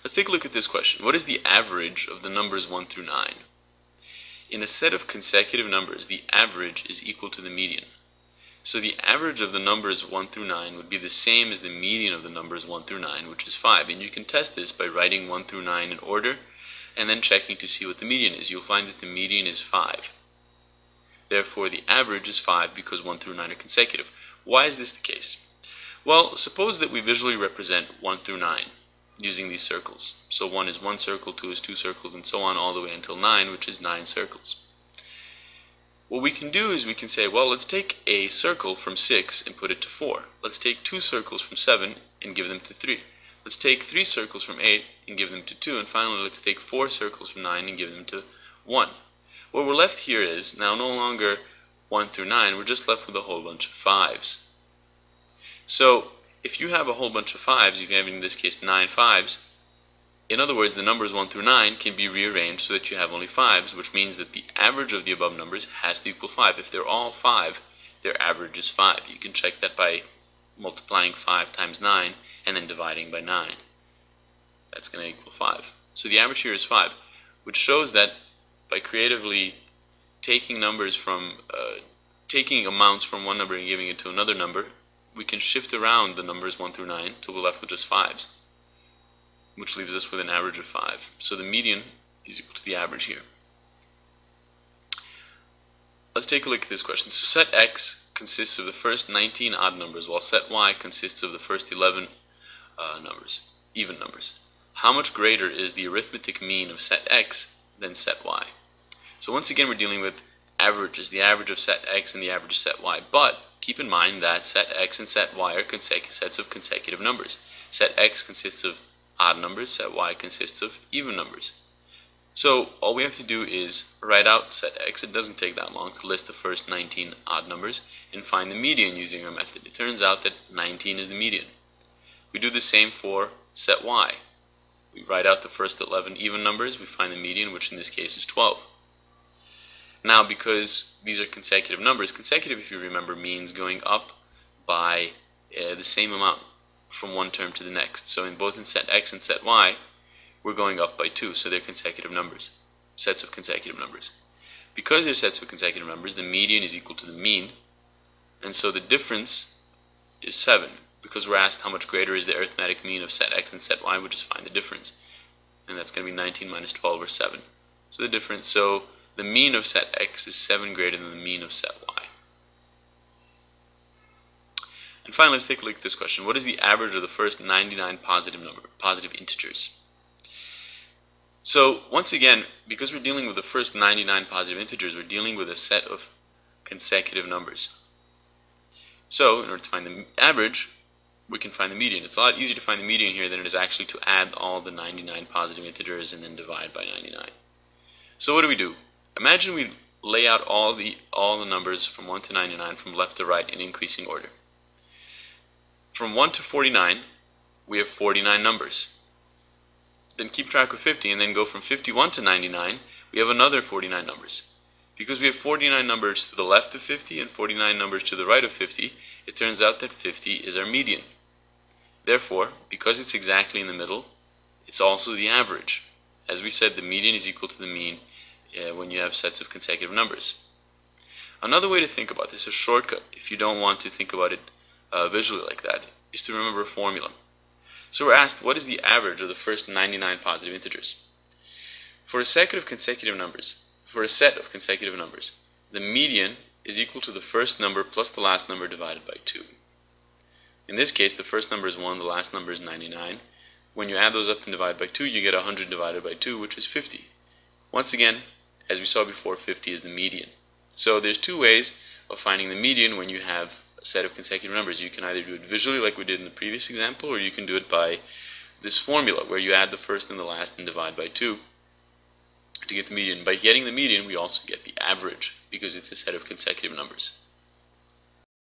Let's take a look at this question. What is the average of the numbers 1 through 9? In a set of consecutive numbers, the average is equal to the median. So the average of the numbers 1 through 9 would be the same as the median of the numbers 1 through 9, which is 5. And you can test this by writing 1 through 9 in order and then checking to see what the median is. You'll find that the median is 5. Therefore, the average is 5 because 1 through 9 are consecutive. Why is this the case? Well, suppose that we visually represent 1 through 9 using these circles. So 1 is 1 circle, 2 is 2 circles, and so on all the way until 9, which is 9 circles. What we can do is we can say, well, let's take a circle from 6 and put it to 4. Let's take 2 circles from 7 and give them to 3. Let's take 3 circles from 8 and give them to 2. And finally, let's take 4 circles from 9 and give them to 1. What we're left here is now no longer 1 through 9, we're just left with a whole bunch of 5s. So if you have a whole bunch of 5s, if you have in this case 9 5s, in other words, the numbers 1 through 9 can be rearranged so that you have only 5s, which means that the average of the above numbers has to equal 5. If they're all 5, their average is 5. You can check that by multiplying 5 times 9 and then dividing by 9. That's going to equal 5. So the average here is 5, which shows that by creatively taking numbers from, taking amounts from one number and giving it to another number, we can shift around the numbers 1 through 9 till we're left with just 5s, which leaves us with an average of 5. So the median is equal to the average here. Let's take a look at this question. So set x consists of the first 19 odd numbers, while set y consists of the first 11 numbers, even numbers. How much greater is the arithmetic mean of set x than set y? So once again, we're dealing with averages, the average of set x and the average of set y. But keep in mind that set x and set y are sets of consecutive numbers. Set x consists of odd numbers, set y consists of even numbers. So all we have to do is write out set x. It doesn't take that long to list the first 19 odd numbers and find the median using our method. It turns out that 19 is the median. We do the same for set y. We write out the first 11 even numbers, we find the median, which in this case is 12. Now, because these are consecutive numbers, consecutive, if you remember, means going up by the same amount from one term to the next. So in both in set x and set y, we're going up by 2, so they're consecutive numbers, sets of consecutive numbers. Because they're sets of consecutive numbers, the median is equal to the mean, and so the difference is 7, because we're asked how much greater is the arithmetic mean of set x and set y, we'll just find the difference. And that's going to be 19 minus 12, or 7. So the difference, so the mean of set x is 7 greater than the mean of set y. And finally, let's take a look at this question. What is the average of the first 99 positive integers? So once again, because we're dealing with the first 99 positive integers, we're dealing with a set of consecutive numbers. So in order to find the average, we can find the median. It's a lot easier to find the median here than it is actually to add all the 99 positive integers and then divide by 99. So what do? Imagine we lay out all the numbers from 1 to 99 from left to right in increasing order. From 1 to 49, we have 49 numbers. Then keep track of 50, and then go from 51 to 99, we have another 49 numbers. Because we have 49 numbers to the left of 50 and 49 numbers to the right of 50, it turns out that 50 is our median. Therefore, because it's exactly in the middle, it's also the average. As we said, the median is equal to the mean when you have sets of consecutive numbers. Another way to think about this, a shortcut, if you don't want to think about it visually like that, is to remember a formula. So we're asked, what is the average of the first 99 positive integers? For a set of consecutive numbers, the median is equal to the first number plus the last number divided by 2. In this case, the first number is 1, the last number is 99. When you add those up and divide by 2, you get 100 divided by 2, which is 50. Once again, as we saw before, 50 is the median. So there's two ways of finding the median when you have a set of consecutive numbers. You can either do it visually like we did in the previous example, or you can do it by this formula where you add the first and the last and divide by 2 to get the median. By getting the median, we also get the average because it's a set of consecutive numbers.